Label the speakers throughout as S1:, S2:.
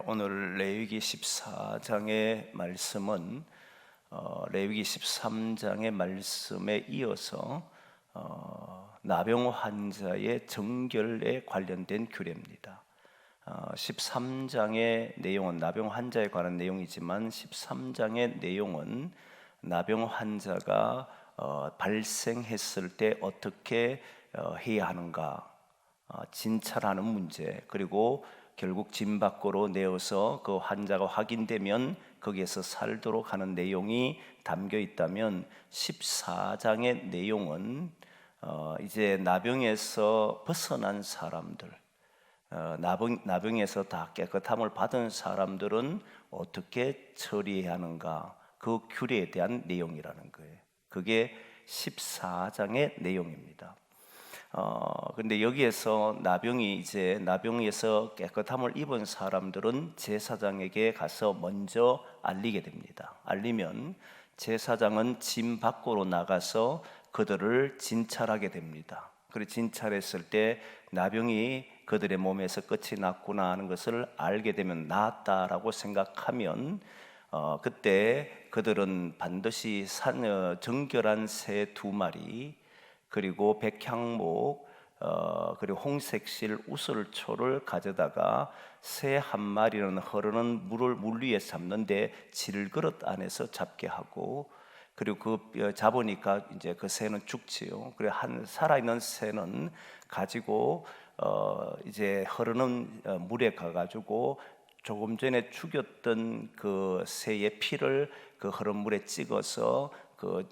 S1: 오늘 레위기 14장의 말씀은 레위기 13장의 말씀에 이어서 나병 환자의 정결에 관련된 규례입니다. 13장의 내용은 나병 환자에 관한 내용이지만 13장의 내용은 나병 환자가 발생했을 때 어떻게 해야 하는가, 진찰하는 문제, 그리고 결국 진 밖으로 내어서 그 환자가 확인되면 거기에서 살도록 하는 내용이 담겨 있다면, 14장의 내용은 이제 나병에서 벗어난 사람들, 나병에서 다 깨끗함을 받은 사람들은 어떻게 처리해야 하는가, 그 규례에 대한 내용이라는 거예요. 그게 14장의 내용입니다. 근데 여기에서 나병에서 깨끗함을 입은 사람들은 제사장에게 가서 먼저 알리게 됩니다. 알리면 제사장은 진 밖으로 나가서 그들을 진찰하게 됩니다. 그리고 진찰했을 때 나병이 그들의 몸에서 끝이 났구나 하는 것을 알게 되면, 나았다라고 생각하면 그때 그들은 반드시 정결한 새 2마리, 그리고 백향목, 그리고 홍색실 우슬초를 가져다가 새 1마리는 흐르는 물 위에 잡는데 질그릇 안에서 잡게 하고, 그리고 잡으니까 이제 그 새는 죽지요. 그래 살아있는 새는 가지고 이제 흐르는 물에 가가지고 조금 전에 죽였던 그 새의 피를 그 흐른 물에 찍어서 그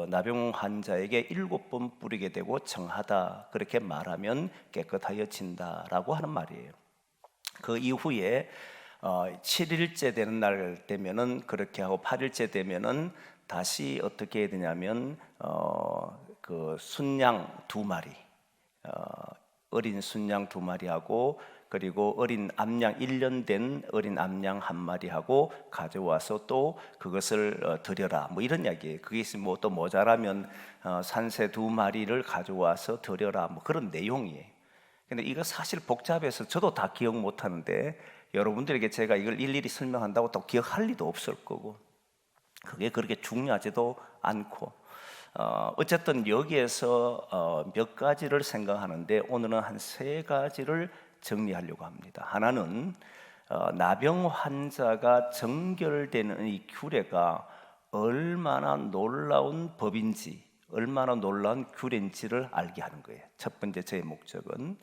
S1: 나병 환자에게 7번 뿌리게 되고 정하다, 그렇게 말하면 깨끗하여진다라고 하는 말이에요. 그 이후에 7일째 되는 날 되면은 그렇게 하고, 8일째 되면은 다시 어떻게 해야 되냐면 그 순양 2마리, 어린 순양 2마리하고, 그리고 어린 암양 1년 된 어린 암양 1마리하고 가져와서 또 그것을 드려라, 뭐 이런 이야기예요. 그게 뭐 또 모자라면 산새 2마리를 가져와서 드려라, 뭐 그런 내용이에요. 근데 이거 사실 복잡해서 저도 다 기억 못 하는데, 여러분들에게 제가 이걸 일일이 설명한다고 또 기억할 리도 없을 거고, 그게 그렇게 중요하지도 않고, 어쨌든 여기에서 몇 가지를 생각하는데 오늘은 한 3가지를 정리하려고 합니다. 하나는 나병 환자가 정결되는 이 규례가 얼마나 놀라운 법인지, 얼마나 놀라운 규례인지를 알게 하는 거예요. 첫 번째 저의 목적은,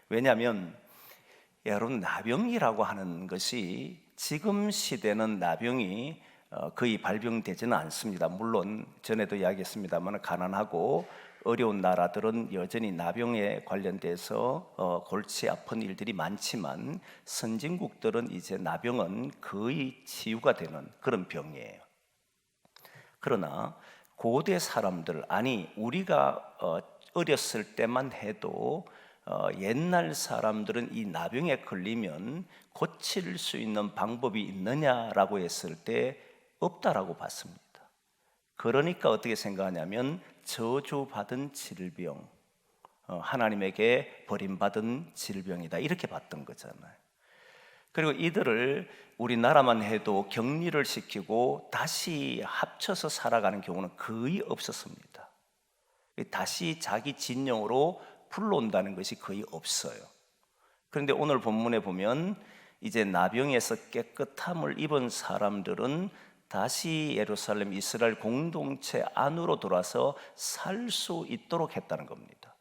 S1: 왜냐하면 여러분, 나병이라고 하는 것이 지금 시대는 나병이 거의 발병되지는 않습니다. 물론 전에도 이야기했습니다만 가난하고 어려운 나라들은 여전히 나병에 관련돼서 골치 아픈 일들이 많지만, 선진국들은 이제 나병은 거의 치유가 되는 그런 병이에요. 그러나 고대 사람들, 아니 우리가 어렸을 때만 해도 옛날 사람들은 이 나병에 걸리면 고칠 수 있는 방법이 있느냐라고 했을 때 없다라고 봤습니다. 그러니까 어떻게 생각하냐면 저주받은 질병, 하나님에게 버림받은 질병이다, 이렇게 봤던 거잖아요. 그리고 이들을 우리나라만 해도 격리를 시키고 다시 합쳐서 살아가는 경우는 거의 없었습니다. 다시 자기 진영으로 불러온다는 것이 거의 없어요. 그런데 오늘 본문에 보면 이제 나병에서 깨끗함을 입은 사람들은 다시 예루살렘 이스라엘 공동체 안으로 돌아서 살 수 있도록 했다는 겁니다.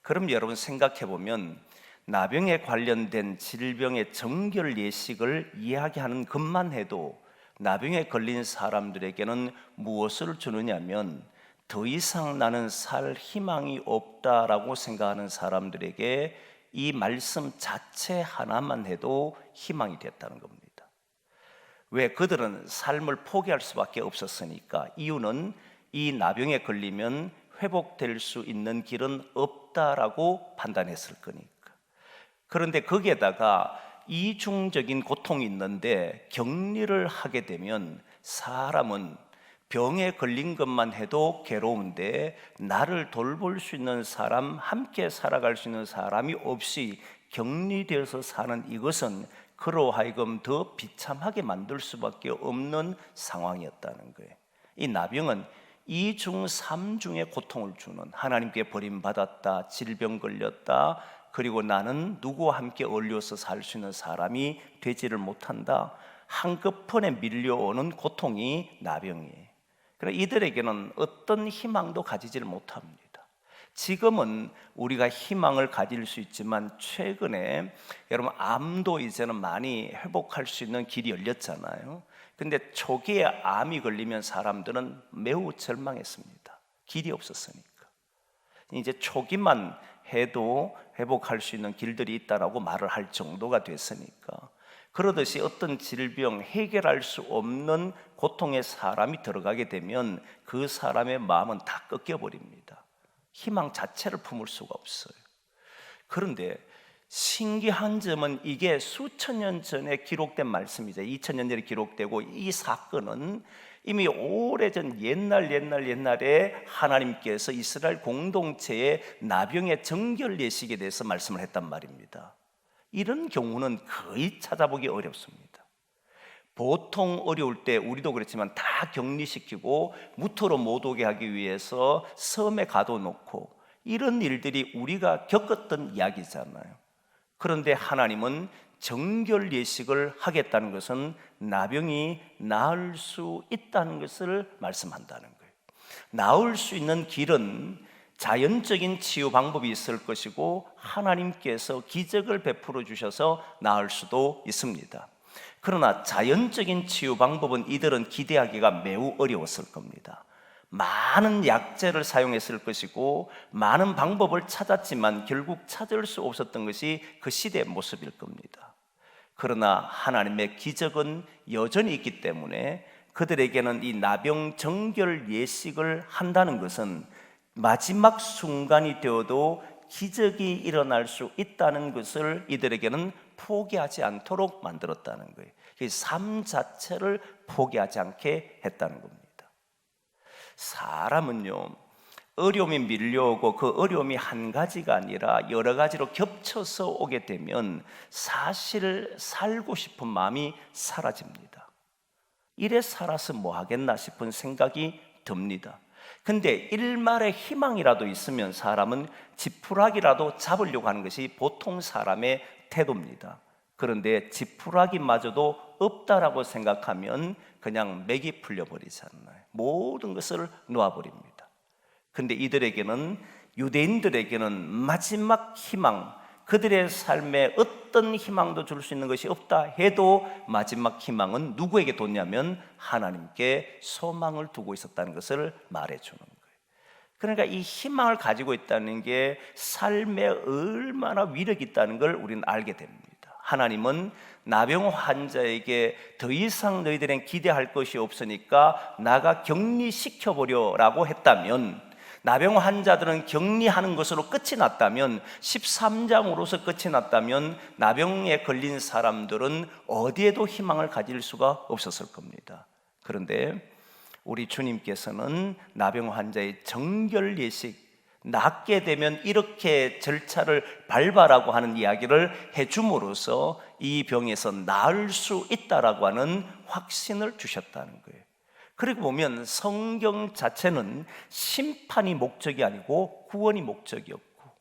S1: 그럼 여러분 생각해 보면, 나병에 관련된 질병의 정결 예식을 이야기하는 것만 해도 나병에 걸린 사람들에게는 무엇을 주느냐면, 더 이상 나는 살 희망이 없다라고 생각하는 사람들에게 이 말씀 자체 하나만 해도 희망이 됐다는 겁니다. 왜? 그들은 삶을 포기할 수밖에 없었으니까. 이유는 이 나병에 걸리면 회복될 수 있는 길은 없다라고 판단했을 거니까. 그런데 거기에다가 이중적인 고통이 있는데, 격리를 하게 되면 사람은 병에 걸린 것만 해도 괴로운데 나를 돌볼 수 있는 사람, 함께 살아갈 수 있는 사람이 없이 격리되어서 사는 이것은 그로 하여금 더 비참하게 만들 수밖에 없는 상황이었다는 거예요. 이 나병은 이중 삼중의 고통을 주는, 하나님께 버림받았다, 질병 걸렸다, 그리고 나는 누구와 함께 어울려서 살 수 있는 사람이 되지를 못한다, 한꺼번에 밀려오는 고통이 나병이에요. 그러나 이들에게는 어떤 희망도 가지지를 못합니다. 지금은 우리가 희망을 가질 수 있지만 최근에 여러분 암도 이제는 많이 회복할 수 있는 길이 열렸잖아요. 근데 초기에 암이 걸리면 사람들은 매우 절망했습니다. 길이 없었으니까. 이제 초기만 해도 회복할 수 있는 길들이 있다라고 말을 할 정도가 됐으니까, 그러듯이 어떤 질병, 해결할 수 없는 고통에 사람이 들어가게 되면 그 사람의 마음은 다 꺾여버립니다. 희망 자체를 품을 수가 없어요. 그런데 신기한 점은 이게 수천 년 전에 기록된 말씀이죠. 2000년 전에 기록되고, 이 사건은 이미 오래전 옛날에 하나님께서 이스라엘 공동체의 나병의 정결 예식에 대해서 말씀을 했단 말입니다. 이런 경우는 거의 찾아보기 어렵습니다. 보통 어려울 때 우리도 그렇지만 다 격리시키고 무토로 못 오게 하기 위해서 섬에 가둬놓고, 이런 일들이 우리가 겪었던 이야기잖아요. 그런데 하나님은 정결 예식을 하겠다는 것은 나병이 나을 수 있다는 것을 말씀한다는 거예요. 나을 수 있는 길은 자연적인 치유 방법이 있을 것이고, 하나님께서 기적을 베풀어 주셔서 나을 수도 있습니다. 그러나 자연적인 치유 방법은 이들은 기대하기가 매우 어려웠을 겁니다. 많은 약재를 사용했을 것이고 많은 방법을 찾았지만 결국 찾을 수 없었던 것이 그 시대의 모습일 겁니다. 그러나 하나님의 기적은 여전히 있기 때문에 그들에게는 이 나병 정결 예식을 한다는 것은 마지막 순간이 되어도 기적이 일어날 수 있다는 것을 이들에게는 포기하지 않도록 만들었다는 거예요. 삶 자체를 포기하지 않게 했다는 겁니다. 사람은요, 어려움이 밀려오고 그 어려움이 한 가지가 아니라 여러 가지로 겹쳐서 오게 되면 사실 살고 싶은 마음이 사라집니다. 이래 살아서 뭐 하겠나 싶은 생각이 듭니다. 근데 일말의 희망이라도 있으면 사람은 지푸라기라도 잡으려고 하는 것이 보통 사람의 태도입니다. 그런데 지푸라기마저도 없다라고 생각하면 그냥 맥이 풀려버리잖아요. 모든 것을 놓아버립니다. 근데 이들에게는, 유대인들에게는 마지막 희망, 그들의 삶에 어떤 희망도 줄 수 있는 것이 없다 해도 마지막 희망은 누구에게 뒀냐면 하나님께 소망을 두고 있었다는 것을 말해주는 거예요. 그러니까 이 희망을 가지고 있다는 게 삶에 얼마나 위력이 있다는 걸 우리는 알게 됩니다. 하나님은 나병 환자에게 더 이상 너희들은 기대할 것이 없으니까 나가 격리시켜버려라고 했다면, 나병 환자들은 격리하는 것으로 끝이 났다면, 13장으로서 끝이 났다면 나병에 걸린 사람들은 어디에도 희망을 가질 수가 없었을 겁니다. 그런데 우리 주님께서는 나병 환자의 정결 예식, 낫게 되면 이렇게 절차를 밟아라고 하는 이야기를 해줌으로써 이 병에서 나을 수 있다라고 하는 확신을 주셨다는 거예요. 그리고 보면 성경 자체는 심판이 목적이 아니고 구원이 목적이었고,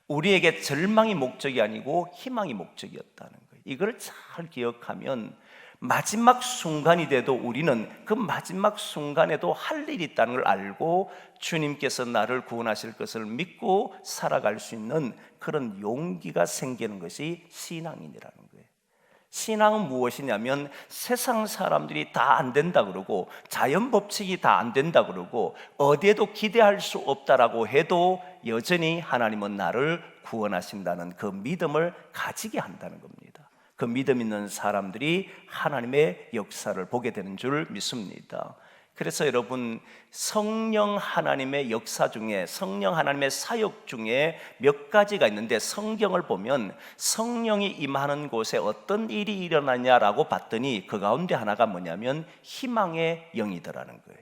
S1: 우리에게 절망이 목적이 아니고 희망이 목적이었다는 거예요. 이걸 잘 기억하면 마지막 순간이 돼도 우리는 그 마지막 순간에도 할 일이 있다는 걸 알고 주님께서 나를 구원하실 것을 믿고 살아갈 수 있는 그런 용기가 생기는 것이 신앙인이라는 거예요. 신앙은 무엇이냐면 세상 사람들이 다 안 된다 그러고 자연 법칙이 다 안 된다 그러고 어디에도 기대할 수 없다라고 해도 여전히 하나님은 나를 구원하신다는 그 믿음을 가지게 한다는 겁니다. 그 믿음 있는 사람들이 하나님의 역사를 보게 되는 줄 믿습니다. 그래서 여러분, 성령 하나님의 역사 중에, 성령 하나님의 사역 중에 몇 가지가 있는데, 성경을 보면 성령이 임하는 곳에 어떤 일이 일어나냐라고 봤더니 그 가운데 하나가 뭐냐면 희망의 영이더라는 거예요.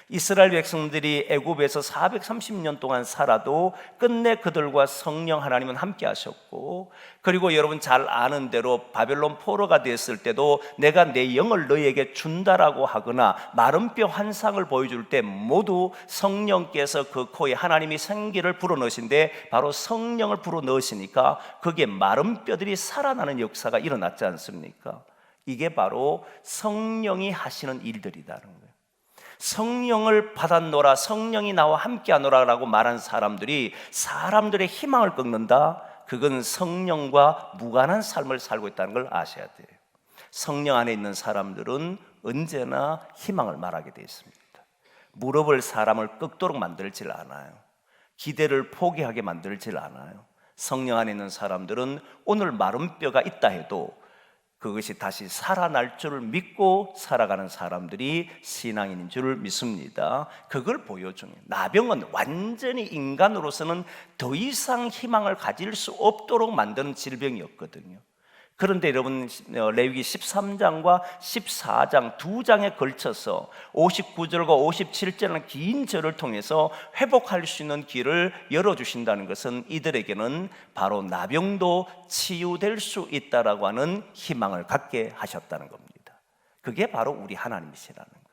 S1: 이스라엘 백성들이 애굽에서 430년 동안 살아도 끝내 그들과 성령 하나님은 함께 하셨고, 그리고 여러분 잘 아는 대로 바벨론 포로가 됐을 때도 내가 내 영을 너희에게 준다라고 하거나 마른 뼈 환상을 보여줄 때 모두 성령께서 그 코에 하나님이 생기를 불어넣으신데 바로 성령을 불어넣으시니까 그게 마른 뼈들이 살아나는 역사가 일어났지 않습니까? 이게 바로 성령이 하시는 일들이라는 거예요. 성령을 받았노라, 성령이 나와 함께하노라 라고 말한 사람들이 사람들의 희망을 꺾는다? 그건 성령과 무관한 삶을 살고 있다는 걸 아셔야 돼요. 성령 안에 있는 사람들은 언제나 희망을 말하게 되어 있습니다. 무릎을 사람을 꺾도록 만들질 않아요. 기대를 포기하게 만들질 않아요. 성령 안에 있는 사람들은 오늘 마른 뼈가 있다 해도 그것이 다시 살아날 줄을 믿고 살아가는 사람들이 신앙인인 줄 믿습니다. 그걸 보여주는 나병은 완전히 인간으로서는 더 이상 희망을 가질 수 없도록 만드는 질병이었거든요. 그런데 여러분 레위기 13장과 14장 두 장에 걸쳐서 59절과 57절은 긴 절을 통해서 회복할 수 있는 길을 열어주신다는 것은 이들에게는 바로 나병도 치유될 수 있다라고 하는 희망을 갖게 하셨다는 겁니다. 그게 바로 우리 하나님이시라는 거예요.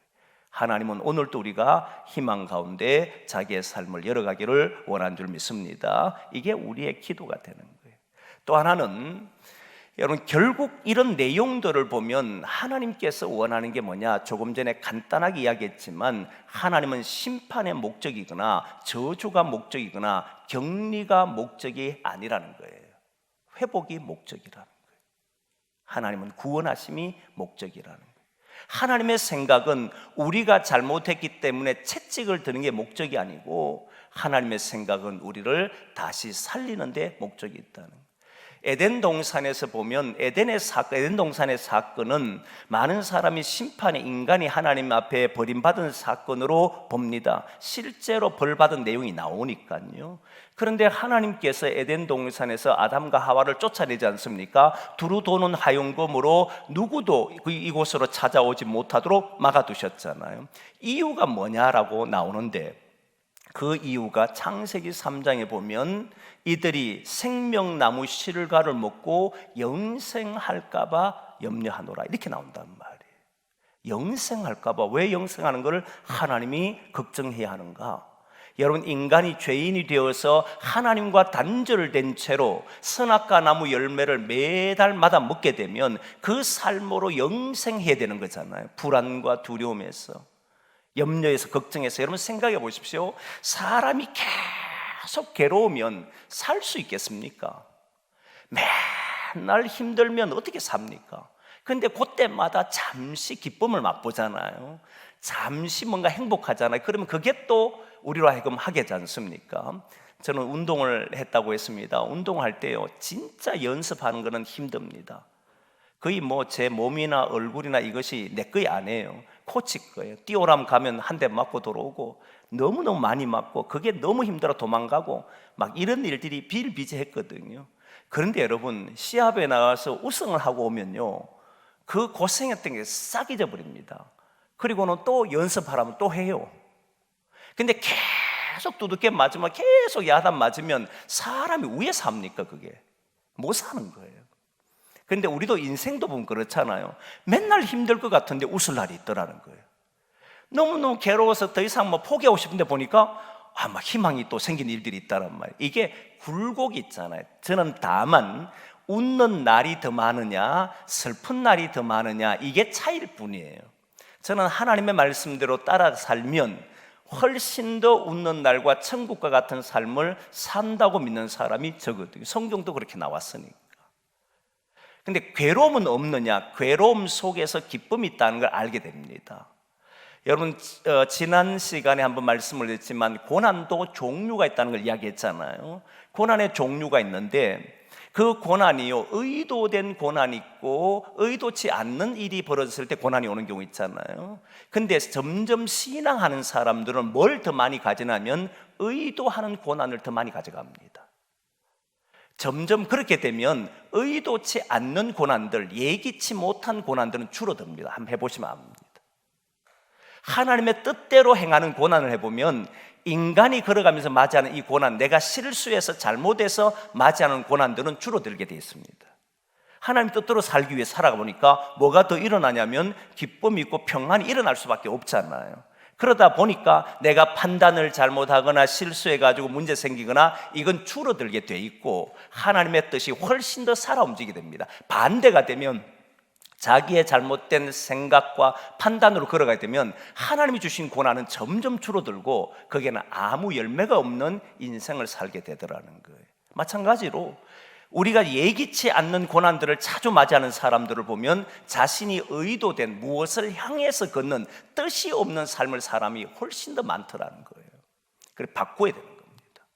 S1: 하나님은 오늘도 우리가 희망 가운데 자기의 삶을 열어가기를 원하는 줄 믿습니다. 이게 우리의 기도가 되는 거예요. 또 하나는 여러분 결국 이런 내용들을 보면 하나님께서 원하는 게 뭐냐? 조금 전에 간단하게 이야기했지만 하나님은 심판의 목적이거나 저주가 목적이거나 격리가 목적이 아니라는 거예요. 회복이 목적이라는 거예요. 하나님은 구원하심이 목적이라는 거예요. 하나님의 생각은 우리가 잘못했기 때문에 채찍을 드는 게 목적이 아니고 하나님의 생각은 우리를 다시 살리는 데 목적이 있다는 거예요. 에덴 동산에서 보면 에덴 동산의 사건은 많은 사람이 심판의 인간이 하나님 앞에 버림받은 사건으로 봅니다. 실제로 벌받은 내용이 나오니까요. 그런데 하나님께서 에덴 동산에서 아담과 하와를 쫓아내지 않습니까? 두루 도는 하용검으로 누구도 이곳으로 찾아오지 못하도록 막아두셨잖아요. 이유가 뭐냐라고 나오는데 그 이유가 창세기 3장에 보면 이들이 생명나무 실과를 먹고 영생할까 봐 염려하노라 이렇게 나온단 말이에요. 영생할까 봐. 왜 영생하는 걸 하나님이 걱정해야 하는가? 여러분 인간이 죄인이 되어서 하나님과 단절된 채로 선악과 나무 열매를 매달마다 먹게 되면 그 삶으로 영생해야 되는 거잖아요. 불안과 두려움에서, 염려에서, 걱정해서. 여러분 생각해 보십시오. 사람이 계속 괴로우면 살 수 있겠습니까? 맨날 힘들면 어떻게 삽니까? 근데 그때마다 잠시 기쁨을 맛보잖아요. 잠시 뭔가 행복하잖아요. 그러면 그게 또 우리로 하여금 하게 하지 않습니까? 저는 운동을 했다고 했습니다. 운동할 때요 진짜 연습하는 거는 힘듭니다. 거의 뭐 제 몸이나 얼굴이나 이것이 내 거이 아니에요. 코치 거예요. 뛰어람 가면 한 대 맞고 들어오고 너무너무 많이 맞고 그게 너무 힘들어 도망가고 막 이런 일들이 비일비재했거든요. 그런데 여러분 시합에 나가서 우승을 하고 오면요 그 고생했던 게 싹 잊어버립니다. 그리고는 또 연습하라면 또 해요. 근데 계속 두둑게 맞으면 계속 야단 맞으면 사람이 왜 삽니까? 그게 못 사는 거예요. 그런데 우리도 인생도 보면 그렇잖아요. 맨날 힘들 것 같은데 웃을 날이 있더라는 거예요. 너무너무 괴로워서 더 이상 뭐 포기하고 싶은데 보니까 막 희망이 또 생긴 일들이 있다란 말이에요. 이게 굴곡이 있잖아요. 저는 다만 웃는 날이 더 많으냐 슬픈 날이 더 많으냐 이게 차이일 뿐이에요. 저는 하나님의 말씀대로 따라 살면 훨씬 더 웃는 날과 천국과 같은 삶을 산다고 믿는 사람이 적거든요. 성경도 그렇게 나왔으니까. 근데 괴로움은 없느냐? 괴로움 속에서 기쁨이 있다는 걸 알게 됩니다. 여러분 지난 시간에 한번 말씀을 드렸지만 고난도 종류가 있다는 걸 이야기했잖아요. 고난의 종류가 있는데 그 고난이요 의도된 고난이 있고 의도치 않는 일이 벌어졌을 때 고난이 오는 경우 있잖아요. 근데 점점 신앙하는 사람들은 뭘 더 많이 가지냐면 의도하는 고난을 더 많이 가져갑니다. 점점 그렇게 되면 의도치 않는 고난들, 예기치 못한 고난들은 줄어듭니다. 한번 해보시면 압니다. 하나님의 뜻대로 행하는 고난을 해보면 인간이 걸어가면서 맞이하는 이 고난, 내가 실수해서 잘못해서 맞이하는 고난들은 줄어들게 되어 있습니다. 하나님 뜻대로 살기 위해 살아가 보니까 뭐가 더 일어나냐면 기쁨이 있고 평안이 일어날 수밖에 없잖아요. 그러다 보니까 내가 판단을 잘못하거나 실수해가지고 문제 생기거나 이건 줄어들게 돼 있고 하나님의 뜻이 훨씬 더 살아 움직이게 됩니다. 반대가 되면 자기의 잘못된 생각과 판단으로 걸어가게 되면 하나님이 주신 고난은 점점 줄어들고 거기에는 아무 열매가 없는 인생을 살게 되더라는 거예요. 마찬가지로 우리가 예기치 않는 고난들을 자주 맞이하는 사람들을 보면 자신이 의도된 무엇을 향해서 걷는 뜻이 없는 삶을 사람이 훨씬 더 많더라는 거예요. 그래서 바꿔야 되는 겁니다.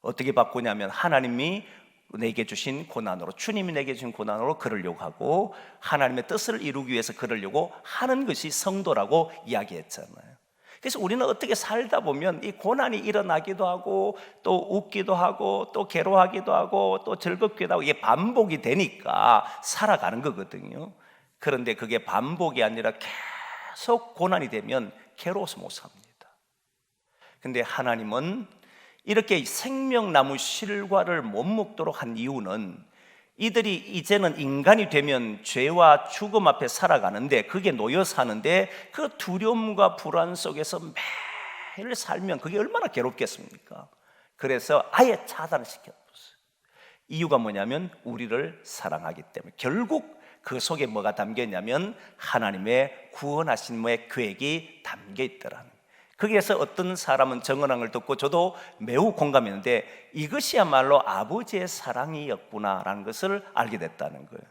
S1: 어떻게 바꾸냐면 하나님이 내게 주신 고난으로, 주님이 내게 주신 고난으로 걸으려고 하고 하나님의 뜻을 이루기 위해서 걸으려고 하는 것이 성도라고 이야기했잖아요. 그래서 우리는 어떻게 살다 보면 이 고난이 일어나기도 하고 또 웃기도 하고 또 괴로워하기도 하고 또 즐겁기도 하고 이게 반복이 되니까 살아가는 거거든요. 그런데 그게 반복이 아니라 계속 고난이 되면 괴로워서 못 삽니다. 근데 하나님은 이렇게 생명나무 실과를 못 먹도록 한 이유는 이들이 이제는 인간이 되면 죄와 죽음 앞에 살아가는데 그게 놓여 사는데 그 두려움과 불안 속에서 매일 살면 그게 얼마나 괴롭겠습니까? 그래서 아예 차단을 시켰어요. 이유가 뭐냐면 우리를 사랑하기 때문에. 결국 그 속에 뭐가 담겨 있냐면 하나님의 구원하심의 계획이 담겨 있더라는 거예요. 거기에서 어떤 사람은 정언한 듣고 저도 매우 공감했는데 이것이야말로 아버지의 사랑이었구나라는 것을 알게 됐다는 거예요.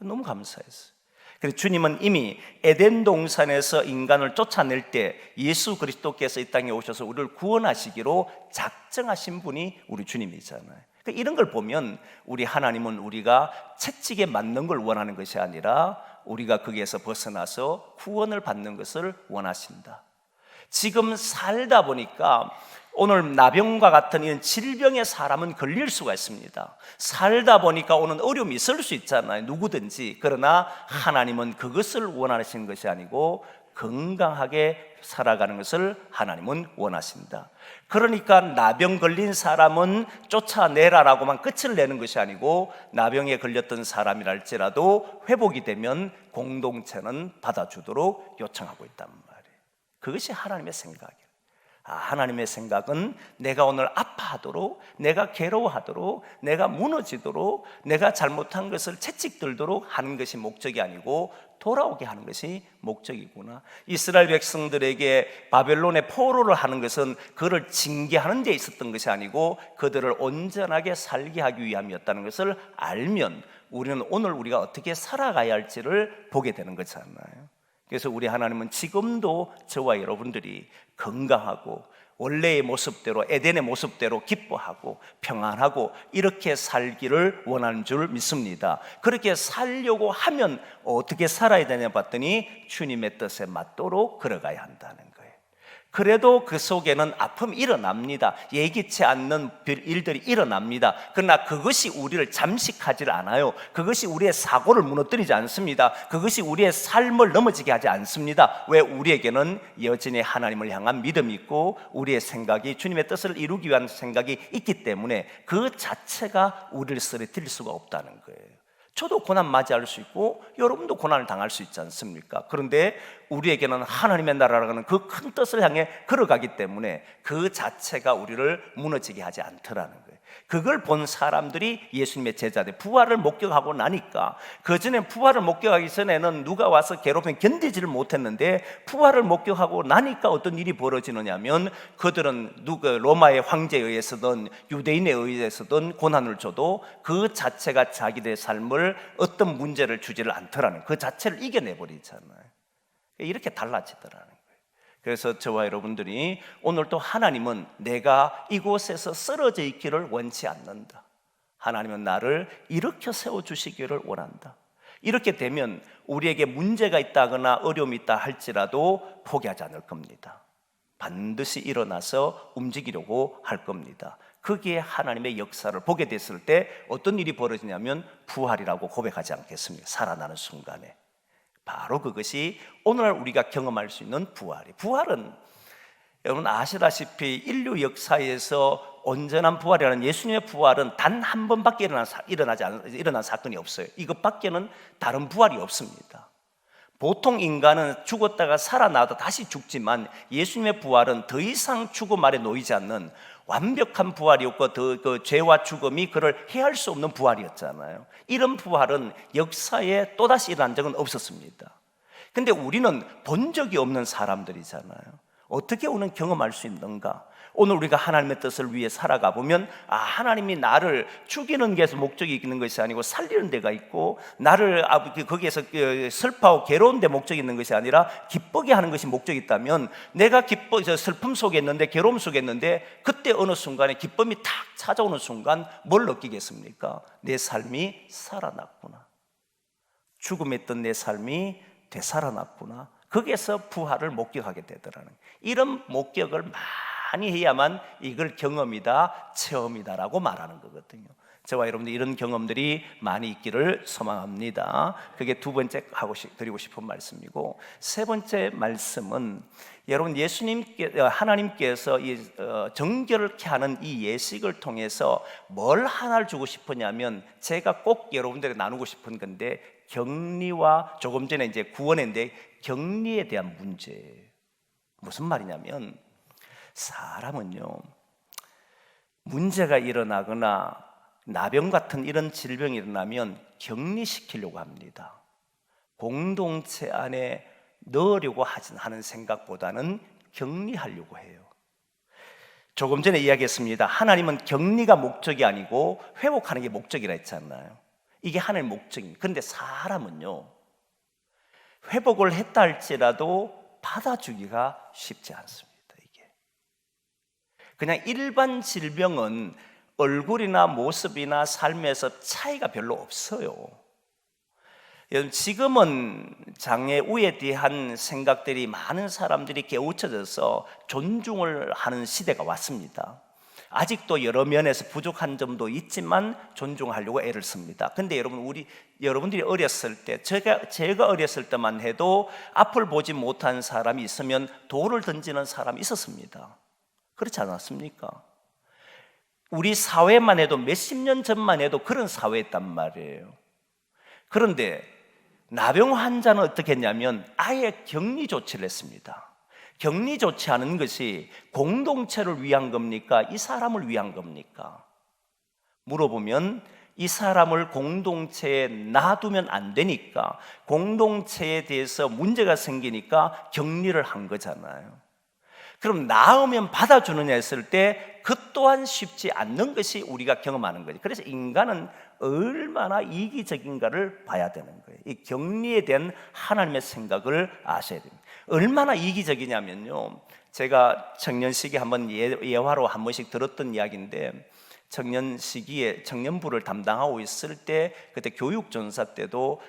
S1: 너무 감사했어요. 그래서 주님은 이미 에덴 동산에서 인간을 쫓아낼 때 예수 그리스도께서 이 땅에 오셔서 우리를 구원하시기로 작정하신 분이 우리 주님이잖아요. 그러니까 이런 걸 보면 우리 하나님은 우리가 채찍에 맞는 걸 원하는 것이 아니라 우리가 거기에서 벗어나서 구원을 받는 것을 원하신다. 지금 살다 보니까 오늘 나병과 같은 이런 질병에 사람은 걸릴 수가 있습니다. 살다 보니까 오는 어려움이 있을 수 있잖아요. 누구든지. 그러나 하나님은 그것을 원하시는 것이 아니고 건강하게 살아가는 것을 하나님은 원하신다. 그러니까 나병 걸린 사람은 쫓아내라라고만 끝을 내는 것이 아니고 나병에 걸렸던 사람이랄지라도 회복이 되면 공동체는 받아주도록 요청하고 있단 말이에요. 그것이 하나님의 생각이에요. 하나님의 생각은 내가 오늘 아파하도록, 내가 괴로워하도록, 내가 무너지도록, 내가 잘못한 것을 채찍들도록 하는 것이 목적이 아니고 돌아오게 하는 것이 목적이구나. 이스라엘 백성들에게 바벨론의 포로를 하는 것은 그를 징계하는 데 있었던 것이 아니고 그들을 온전하게 살게 하기 위함이었다는 것을 알면 우리는 오늘 우리가 어떻게 살아가야 할지를 보게 되는 거잖아요. 그래서 우리 하나님은 지금도 저와 여러분들이 건강하고 원래의 모습대로 에덴의 모습대로 기뻐하고 평안하고 이렇게 살기를 원하는 줄 믿습니다. 그렇게 살려고 하면 어떻게 살아야 되냐 봤더니 주님의 뜻에 맞도록 걸어가야 한다는 거예요. 그래도 그 속에는 아픔이 일어납니다. 예기치 않는 일들이 일어납니다. 그러나 그것이 우리를 잠식하지 않아요. 그것이 우리의 사고를 무너뜨리지 않습니다. 그것이 우리의 삶을 넘어지게 하지 않습니다. 왜? 우리에게는 여전히 하나님을 향한 믿음이 있고 우리의 생각이 주님의 뜻을 이루기 위한 생각이 있기 때문에 그 자체가 우리를 쓰러뜨릴 수가 없다는 거예요. 저도 고난 맞이할 수 있고 여러분도 고난을 당할 수 있지 않습니까? 그런데 우리에게는 하나님의 나라라는 그 큰 뜻을 향해 걸어가기 때문에 그 자체가 우리를 무너지게 하지 않더라는 거예요. 그걸 본 사람들이 예수님의 제자들, 부활을 목격하고 나니까, 그전에 부활을 목격하기 전에는 누가 와서 괴롭히면 견디지를 못했는데 부활을 목격하고 나니까 어떤 일이 벌어지느냐면 그들은 로마의 황제에 의해서든 유대인에 의해서든 고난을 줘도 그 자체가 자기들의 삶을 어떤 문제를 주지를 않더라는, 그 자체를 이겨내버리잖아요. 이렇게 달라지더라는 거예요. 그래서 저와 여러분들이 오늘 또 하나님은 내가 이곳에서 쓰러져 있기를 원치 않는다. 하나님은 나를 일으켜 세워주시기를 원한다. 이렇게 되면 우리에게 문제가 있다거나 어려움이 있다 할지라도 포기하지 않을 겁니다. 반드시 일어나서 움직이려고 할 겁니다. 거기에 하나님의 역사를 보게 됐을 때 어떤 일이 벌어지냐면 부활이라고 고백하지 않겠습니까? 살아나는 순간에 바로 그것이 오늘날 우리가 경험할 수 있는 부활이에요. 부활은 여러분 아시다시피 인류 역사에서 온전한 부활이라는 예수님의 부활은 단 한 번밖에 일어난 사건이 없어요. 이것밖에는 다른 부활이 없습니다. 보통 인간은 죽었다가 살아나도 다시 죽지만 예수님의 부활은 더 이상 죽음 아래 놓이지 않는 완벽한 부활이었고 그 죄와 죽음이 그를 해할 수 없는 부활이었잖아요. 이런 부활은 역사에 또다시 일어난 적은 없었습니다. 근데 우리는 본 적이 없는 사람들이잖아요. 어떻게 우리는 경험할 수 있는가? 오늘 우리가 하나님의 뜻을 위해 살아가 보면 하나님이 나를 죽이는 데서 목적이 있는 것이 아니고 살리는 데가 있고, 나를 거기에서 슬퍼하고 괴로운 데 목적이 있는 것이 아니라 기쁘게 하는 것이 목적이 있다면, 내가 슬픔 속에 있는데, 괴로움 속에 있는데, 그때 어느 순간에 기쁨이 탁 찾아오는 순간 뭘 느끼겠습니까? 내 삶이 살아났구나. 죽음에 있던 내 삶이 되살아났구나. 거기에서 부활을 목격하게 되더라는, 이런 목격을 많이 해야만 이걸 경험이다, 체험이다라고 말하는 거거든요. 저와 여러분들 이런 경험들이 많이 있기를 소망합니다. 그게 두 번째 드리고 싶은 말씀이고, 세 번째 말씀은 여러분 하나님께서 정결케 하는 이 예식을 통해서 뭘 하나를 주고 싶으냐면, 제가 꼭 여러분들에게 나누고 싶은 건데, 격리와 조금 전에 이제 구원인데 격리에 대한 문제예요. 무슨 말이냐면, 사람은요, 문제가 일어나거나 나병 같은 이런 질병이 일어나면 격리시키려고 합니다. 공동체 안에 넣으려고 하는 생각보다는 격리하려고 해요. 조금 전에 이야기했습니다. 하나님은 격리가 목적이 아니고 회복하는 게 목적이라 했잖아요. 이게 하나님의 목적입니다. 그런데 사람은요, 회복을 했다 할지라도 받아주기가 쉽지 않습니다. 이게 그냥 일반 질병은 얼굴이나 모습이나 삶에서 차이가 별로 없어요. 지금은 장애우에 대한 생각들이 많은 사람들이 깨우쳐져서 존중을 하는 시대가 왔습니다. 아직도 여러 면에서 부족한 점도 있지만 존중하려고 애를 씁니다. 근데 여러분들이 어렸을 때, 제가 어렸을 때만 해도 앞을 보지 못한 사람이 있으면 돌을 던지는 사람이 있었습니다. 그렇지 않았습니까? 우리 사회만 해도 몇십 년 전만 해도 그런 사회였단 말이에요. 그런데 나병 환자는 어떻게 했냐면 아예 격리 조치를 했습니다. 격리 조치하는 것이 공동체를 위한 겁니까? 이 사람을 위한 겁니까? 물어보면 이 사람을 공동체에 놔두면 안 되니까, 공동체에 대해서 문제가 생기니까 격리를 한 거잖아요. 그럼 나으면 받아주느냐 했을 때 그 또한 쉽지 않는 것이 우리가 경험하는 거죠. 그래서 인간은 얼마나 이기적인가를 봐야 되는 거예요. 이 격리에 대한 하나님의 생각을 아셔야 됩니다. 얼마나 이기적이냐면요, 제가 청년 시기에 한번 예화로 한 번씩 들었던 이야기인데, 청년 시기에 청년부를 담당하고 있을 때, 그때 교육전사 때도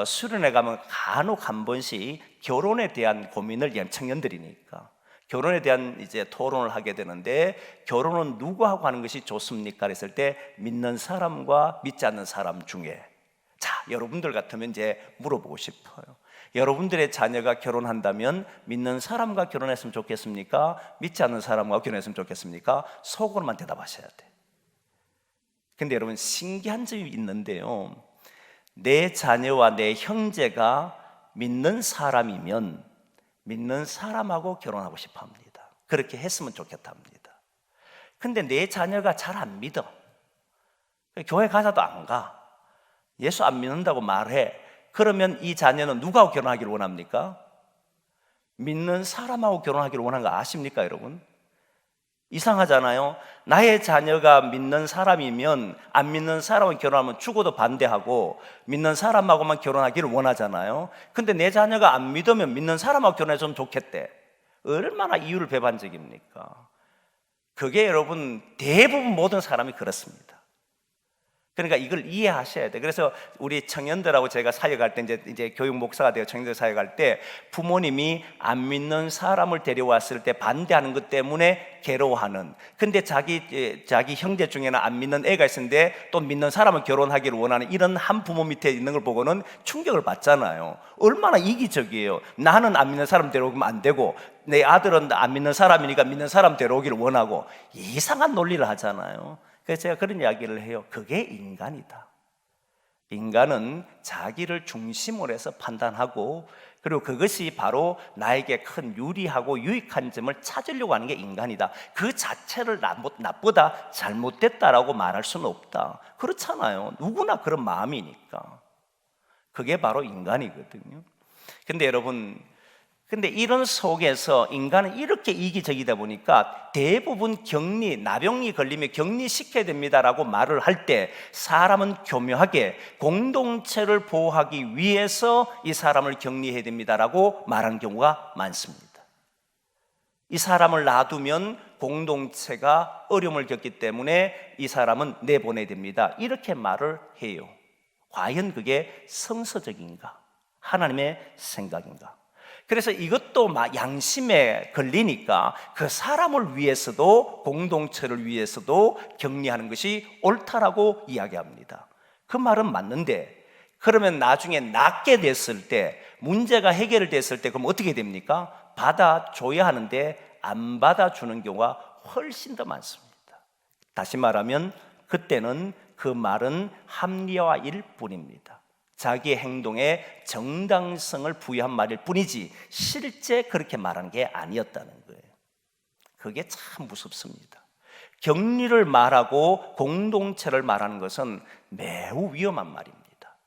S1: 수련회 가면 간혹 한 번씩 결혼에 대한 고민을 위한 청년들이니까 결혼에 대한 이제 토론을 하게 되는데, 결혼은 누구하고 하는 것이 좋습니까? 그랬을 때 믿는 사람과 믿지 않는 사람 중에, 자, 여러분들 같으면 이제 물어보고 싶어요. 여러분들의 자녀가 결혼한다면 믿는 사람과 결혼했으면 좋겠습니까? 믿지 않는 사람과 결혼했으면 좋겠습니까? 속으로만 대답하셔야 돼. 근데 여러분, 신기한 점이 있는데요, 내 자녀와 내 형제가 믿는 사람이면 믿는 사람하고 결혼하고 싶어 합니다. 그렇게 했으면 좋겠다 합니다. 근데 내 자녀가 잘 안 믿어. 교회 가자도 안 가. 예수 안 믿는다고 말해. 그러면 이 자녀는 누구하고 결혼하기를 원합니까? 믿는 사람하고 결혼하기를 원하는 거 아십니까, 여러분? 이상하잖아요. 나의 자녀가 믿는 사람이면 안 믿는 사람과 결혼하면 죽어도 반대하고 믿는 사람하고만 결혼하기를 원하잖아요. 근데 내 자녀가 안 믿으면 믿는 사람하고 결혼했으면 좋겠대. 얼마나 이유를 배반적입니까? 그게 여러분 대부분 모든 사람이 그렇습니다. 그러니까 이걸 이해하셔야 돼. 그래서 우리 청년들하고 제가 사역할 때 이제 교육 목사가 되어 청년들 사역할 때 부모님이 안 믿는 사람을 데려왔을 때 반대하는 것 때문에 괴로워하는. 근데 자기 형제 중에는 안 믿는 애가 있었는데 또 믿는 사람을 결혼하기를 원하는 이런 한 부모 밑에 있는 걸 보고는 충격을 받잖아요. 얼마나 이기적이에요. 나는 안 믿는 사람 데려오면 안 되고 내 아들은 안 믿는 사람이니까 믿는 사람 데려오기를 원하고 이상한 논리를 하잖아요. 그래서 제가 그런 이야기를 해요. 그게 인간이다. 인간은 자기를 중심으로 해서 판단하고 그리고 그것이 바로 나에게 큰 유리하고 유익한 점을 찾으려고 하는 게 인간이다. 그 자체를 나쁘다, 잘못됐다라고 말할 수는 없다. 그렇잖아요. 누구나 그런 마음이니까. 그게 바로 인간이거든요. 근데 여러분, 이런 속에서 인간은 이렇게 이기적이다 보니까 대부분 나병이 걸리면 격리시켜야 됩니다라고 말을 할 때 사람은 교묘하게 공동체를 보호하기 위해서 이 사람을 격리해야 됩니다라고 말하는 경우가 많습니다. 이 사람을 놔두면 공동체가 어려움을 겪기 때문에 이 사람은 내보내야 됩니다. 이렇게 말을 해요. 과연 그게 성서적인가? 하나님의 생각인가? 그래서 이것도 양심에 걸리니까 그 사람을 위해서도 공동체를 위해서도 격리하는 것이 옳다라고 이야기합니다. 그 말은 맞는데 그러면 나중에 낫게 됐을 때 문제가 해결됐을 때 그럼 어떻게 됩니까? 받아줘야 하는데 안 받아주는 경우가 훨씬 더 많습니다. 다시 말하면 그때는 그 말은 합리화일 뿐입니다. 자기의 행동에 정당성을 부여한 말일 뿐이지 실제 그렇게 말하는 게 아니었다는 거예요. 그게 참 무섭습니다. 격리를 말하고 공동체를 말하는 것은 매우 위험한 말입니다.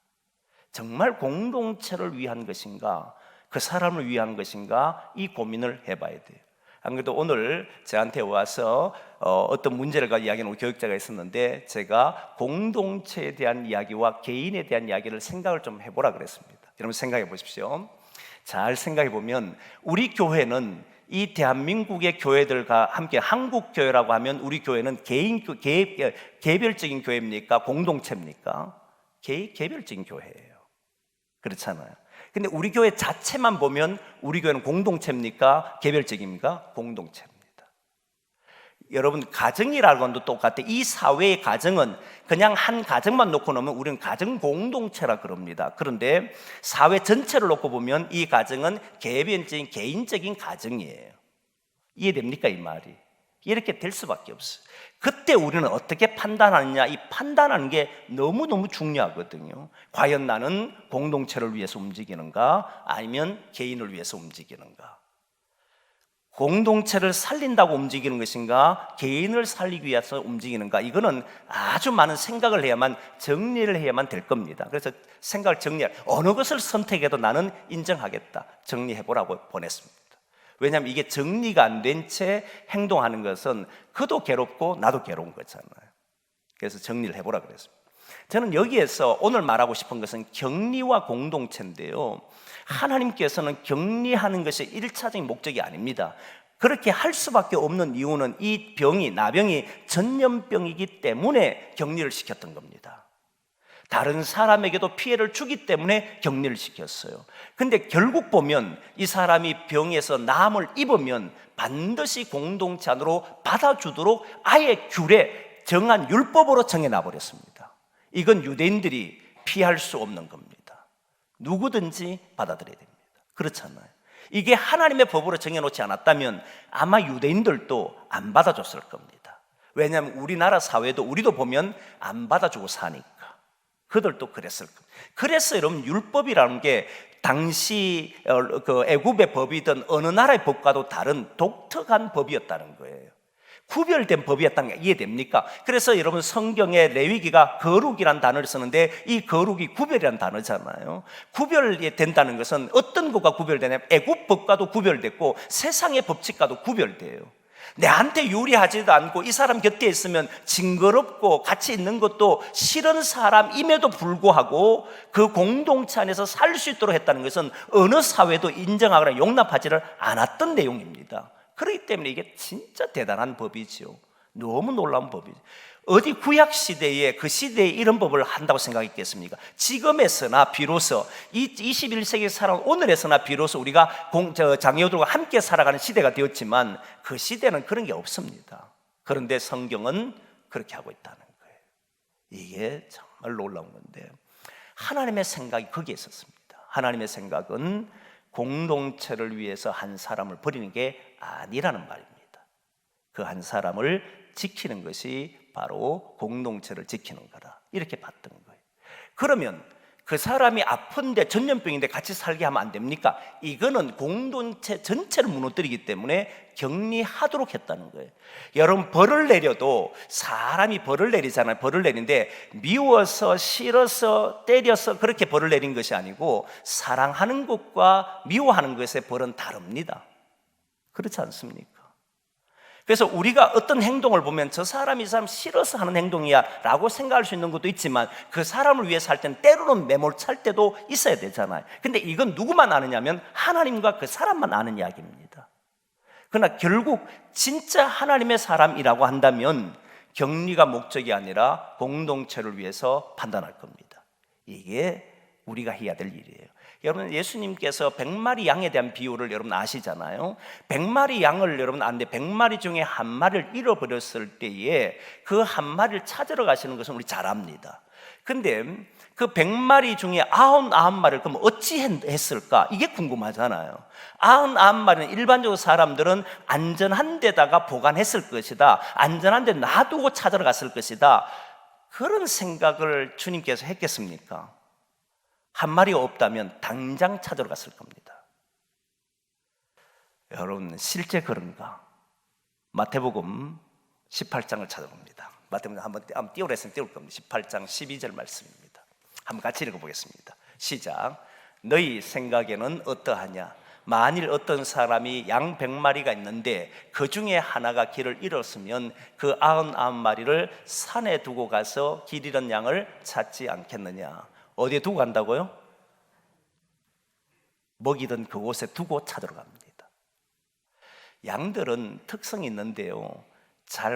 S1: 정말 공동체를 위한 것인가, 그 사람을 위한 것인가, 이 고민을 해봐야 돼요. 안 그래도 오늘 저한테 와서 어떤 문제를 가지고 이야기하는 교육자가 있었는데 제가 공동체에 대한 이야기와 개인에 대한 이야기를 생각을 좀 해보라 그랬습니다. 여러분 생각해 보십시오. 잘 생각해 보면 우리 교회는 이 대한민국의 교회들과 함께 한국교회라고 하면 우리 교회는 개별적인 교회입니까? 공동체입니까? 개별적인 교회예요. 그렇잖아요. 근데 우리 교회 자체만 보면 우리 교회는 공동체입니까? 개별적입니까? 공동체입니다. 여러분 가정이라는 것도 똑같아요. 이 사회의 가정은 그냥 한 가정만 놓고 놓으면 우리는 가정 공동체라 그럽니다. 그런데 사회 전체를 놓고 보면 이 가정은 개별적인 개인적인 가정이에요. 이해됩니까 이 말이? 이렇게 될 수밖에 없어요. 그때 우리는 어떻게 판단하느냐, 이 판단하는 게 너무너무 중요하거든요. 과연 나는 공동체를 위해서 움직이는가 아니면 개인을 위해서 움직이는가, 공동체를 살린다고 움직이는 것인가 개인을 살리기 위해서 움직이는가, 이거는 아주 많은 생각을 해야만 정리를 해야만 될 겁니다. 그래서 생각을 정리할, 어느 것을 선택해도 나는 인정하겠다, 정리해보라고 보냈습니다. 왜냐하면 이게 정리가 안 된 채 행동하는 것은 그도 괴롭고 나도 괴로운 거잖아요. 그래서 정리를 해보라 그랬습니다. 저는 여기에서 오늘 말하고 싶은 것은 격리와 공동체인데요, 하나님께서는 격리하는 것이 1차적인 목적이 아닙니다. 그렇게 할 수밖에 없는 이유는 이 나병이 전염병이기 때문에 격리를 시켰던 겁니다. 다른 사람에게도 피해를 주기 때문에 격리를 시켰어요. 근데 결국 보면 이 사람이 병에서 남을 입으면 반드시 공동체 안으로 받아주도록 아예 규례, 정한 율법으로 정해놔 버렸습니다. 이건 유대인들이 피할 수 없는 겁니다. 누구든지 받아들여야 됩니다. 그렇잖아요. 이게 하나님의 법으로 정해놓지 않았다면 아마 유대인들도 안 받아줬을 겁니다. 왜냐하면 우리나라 사회도 우리도 보면 안 받아주고 사니까 그들도 그랬을 겁니다. 그래서 여러분 율법이라는 게 당시 그 애굽의 법이든 어느 나라의 법과도 다른 독특한 법이었다는 거예요. 구별된 법이었다는 게 이해됩니까? 그래서 여러분 성경에 레위기가 거룩이란 단어를 쓰는데 이 거룩이 구별이란 단어잖아요. 구별이 된다는 것은 어떤 것과 구별되냐면 애굽 법과도 구별됐고 세상의 법칙과도 구별돼요. 내한테 유리하지도 않고 이 사람 곁에 있으면 징그럽고 같이 있는 것도 싫은 사람임에도 불구하고 그 공동체 안에서 살 수 있도록 했다는 것은 어느 사회도 인정하거나 용납하지를 않았던 내용입니다. 그렇기 때문에 이게 진짜 대단한 법이죠. 너무 놀라운 법이죠. 어디 구약 시대에 그 시대에 이런 법을 한다고 생각했겠습니까? 지금에서나 비로소 이 21세기 살아온 오늘에서나 비로소 우리가 장애우들과 함께 살아가는 시대가 되었지만 그 시대는 그런 게 없습니다. 그런데 성경은 그렇게 하고 있다는 거예요. 이게 정말 놀라운 건데, 하나님의 생각이 거기에 있었습니다. 하나님의 생각은 공동체를 위해서 한 사람을 버리는 게 아니라는 말입니다. 그 한 사람을 지키는 것이 바로 공동체를 지키는 거라, 이렇게 봤던 거예요. 그러면 그 사람이 아픈데 전염병인데 같이 살게 하면 안 됩니까? 이거는 공동체 전체를 무너뜨리기 때문에 격리하도록 했다는 거예요. 여러분, 벌을 내려도 사람이 벌을 내리잖아요. 벌을 내리는데 미워서 싫어서 때려서 그렇게 벌을 내린 것이 아니고, 사랑하는 것과 미워하는 것의 벌은 다릅니다. 그렇지 않습니까? 그래서 우리가 어떤 행동을 보면 저 사람이 이 사람 싫어서 하는 행동이야 라고 생각할 수 있는 것도 있지만, 그 사람을 위해서 할 때는 때로는 매몰찰 때도 있어야 되잖아요. 근데 이건 누구만 아느냐면 하나님과 그 사람만 아는 이야기입니다. 그러나 결국 진짜 하나님의 사람이라고 한다면 격리가 목적이 아니라 공동체를 위해서 판단할 겁니다. 이게 우리가 해야 될 일이에요. 여러분, 예수님께서 100마리 양에 대한 비유를 여러분 아시잖아요. 100마리 양을 여러분 아는데 100마리 중에 한 마리를 잃어버렸을 때에 그 한 마리를 찾으러 가시는 것은 우리 잘 압니다. 근데 그 100마리 중에 99마리를 그럼 어찌 했을까? 이게 궁금하잖아요. 99마리는 일반적으로 사람들은 안전한 데다가 보관했을 것이다, 안전한 데 놔두고 찾으러 갔을 것이다, 그런 생각을 주님께서 했겠습니까? 한 마리가 없다면 당장 찾으러 갔을 겁니다. 여러분, 실제 그런가? 마태복음 18장을 찾아봅니다. 마태복음 한번 띄우라 했으면 띄울 겁니다. 18장 12절 말씀입니다. 한번 같이 읽어보겠습니다. 시작. 너희 생각에는 어떠하냐? 만일 어떤 사람이 양 100마리가 있는데 그 중에 하나가 길을 잃었으면 그 99마리를 산에 두고 가서 길 잃은 양을 찾지 않겠느냐? 어디에 두고 간다고요? 먹이던 그곳에 두고 찾으러 갑니다. 양들은 특성이 있는데요,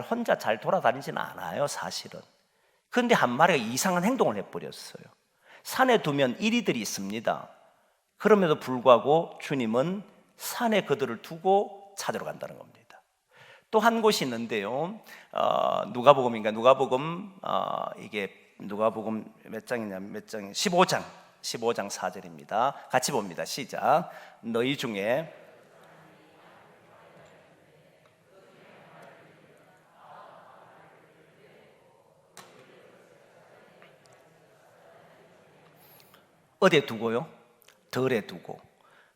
S1: 혼자 잘 돌아다니지는 않아요, 사실은. 그런데 한 마리가 이상한 행동을 해버렸어요. 산에 두면 이리들이 있습니다. 그럼에도 불구하고 주님은 산에 그들을 두고 찾으러 간다는 겁니다. 또 한 곳이 있는데요, 누가복음인가? 이게 누가복음 몇 장이냐면 15장 4절입니다. 같이 봅니다. 시작. 너희 중에 어디에 두고요? 덜에 두고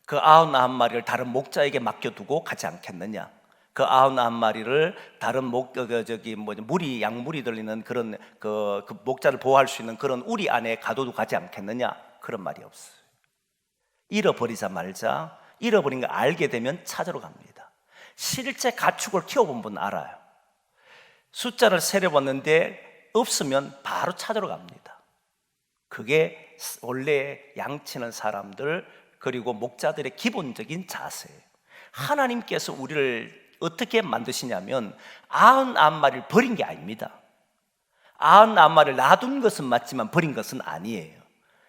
S1: 그 99마리를 다른 목자에게 맡겨두고 가지 않겠느냐? 그 99마리를 다른 양물이 들리는 그런 그 목자를 보호할 수 있는 그런 우리 안에 가둬도 가지 않겠느냐? 그런 말이 없어요. 잃어버리자 말자, 잃어버린 걸 알게 되면 찾으러 갑니다. 실제 가축을 키워본 분 알아요. 숫자를 세려봤는데 없으면 바로 찾으러 갑니다. 그게 원래 양치는 사람들 그리고 목자들의 기본적인 자세예요. 하나님께서 우리를 어떻게 만드시냐면 99마리를 버린 게 아닙니다. 99마리를 놔둔 것은 맞지만 버린 것은 아니에요.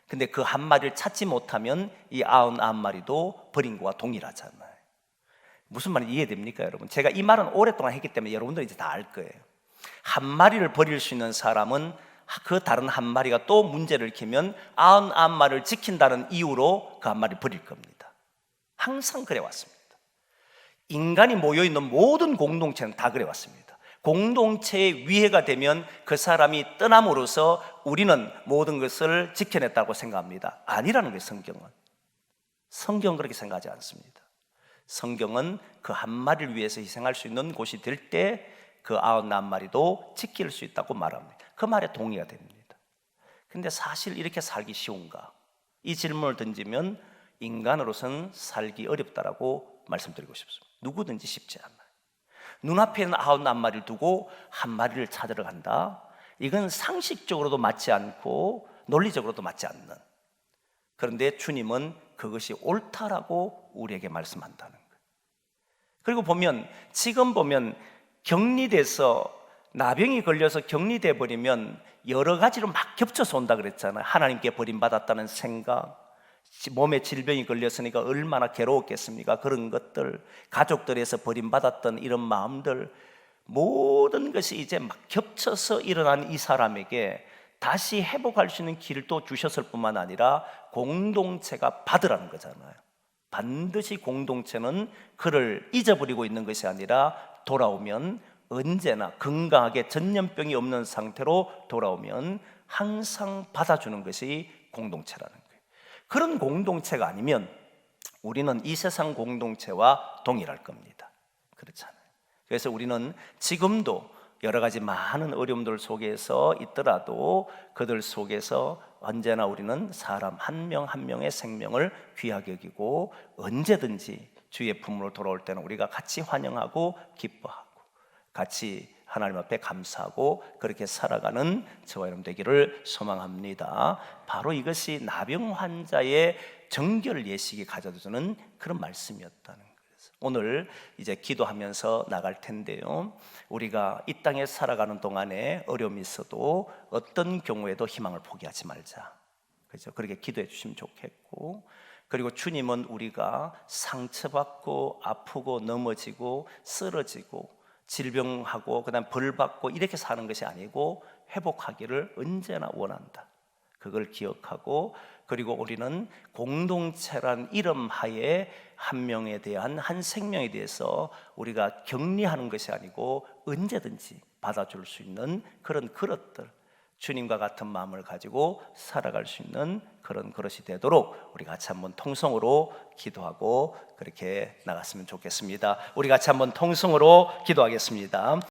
S1: 근데 그 한 마리를 찾지 못하면 이 99마리도 버린 거와 동일하잖아요. 무슨 말인지 이해됩니까, 여러분? 제가 이 말은 오랫동안 했기 때문에 여러분들이 이제 다 알 거예요. 한 마리를 버릴 수 있는 사람은 그 다른 한 마리가 또 문제를 일으키면 99마리를 지킨다는 이유로 그 한 마리를 버릴 겁니다. 항상 그래 왔습니다. 인간이 모여있는 모든 공동체는 다 그래 왔습니다. 공동체의 위해가 되면 그 사람이 떠남으로써 우리는 모든 것을 지켜냈다고 생각합니다. 아니라는 거예요. 성경은 그렇게 생각하지 않습니다. 성경은 그 한 마리를 위해서 희생할 수 있는 곳이 될 때 그 99마리도 지킬 수 있다고 말합니다. 그 말에 동의가 됩니다. 근데 사실 이렇게 살기 쉬운가? 이 질문을 던지면 인간으로서는 살기 어렵다라고 말씀드리고 싶습니다. 누구든지 쉽지 않아요. 눈앞에 있는 99마리를 두고 한 마리를 찾으러 간다? 이건 상식적으로도 맞지 않고 논리적으로도 맞지 않는. 그런데 주님은 그것이 옳다라고 우리에게 말씀한다는 거예요. 그리고 지금 보면 격리돼서 나병이 걸려서 격리돼 버리면 여러 가지로 막 겹쳐서 온다 그랬잖아요. 하나님께 버림받았다는 생각, 몸에 질병이 걸렸으니까 얼마나 괴로웠겠습니까? 그런 것들, 가족들에서 버림받았던 이런 마음들, 모든 것이 이제 막 겹쳐서 일어난 이 사람에게 다시 회복할 수 있는 길을 또 주셨을 뿐만 아니라 공동체가 받으라는 거잖아요. 반드시 공동체는 그를 잊어버리고 있는 것이 아니라 돌아오면 언제나 건강하게 전염병이 없는 상태로 돌아오면 항상 받아주는 것이 공동체라는 거예요. 그런 공동체가 아니면 우리는 이 세상 공동체와 동일할 겁니다. 그렇잖아요. 그래서 우리는 지금도 여러 가지 많은 어려움들 속에서 있더라도 그들 속에서 언제나 우리는 사람 한 명 한 명의 생명을 귀하게 여기고 언제든지 주의 품으로 돌아올 때는 우리가 같이 환영하고 기뻐하고 같이 하나님 앞에 감사하고 그렇게 살아가는 저와 여러분 되기를 소망합니다. 바로 이것이 나병 환자의 정결 예식이 가져다 주는 그런 말씀이었다는 거예요. 오늘 이제 기도하면서 나갈 텐데요, 우리가 이 땅에 살아가는 동안에 어려움이 있어도 어떤 경우에도 희망을 포기하지 말자. 그렇죠? 그렇게 기도해 주시면 좋겠고, 그리고 주님은 우리가 상처받고 아프고 넘어지고 쓰러지고 질병하고 그다음 벌받고 이렇게 사는 것이 아니고 회복하기를 언제나 원한다. 그걸 기억하고, 그리고 우리는 공동체란 이름 하에 한 명에 대한 한 생명에 대해서 우리가 격리하는 것이 아니고 언제든지 받아줄 수 있는 그런 그릇들, 주님과 같은 마음을 가지고 살아갈 수 있는 그런 그릇이 되도록 우리 같이 한번 통성으로 기도하고 그렇게 나갔으면 좋겠습니다. 우리 같이 한번 통성으로 기도하겠습니다.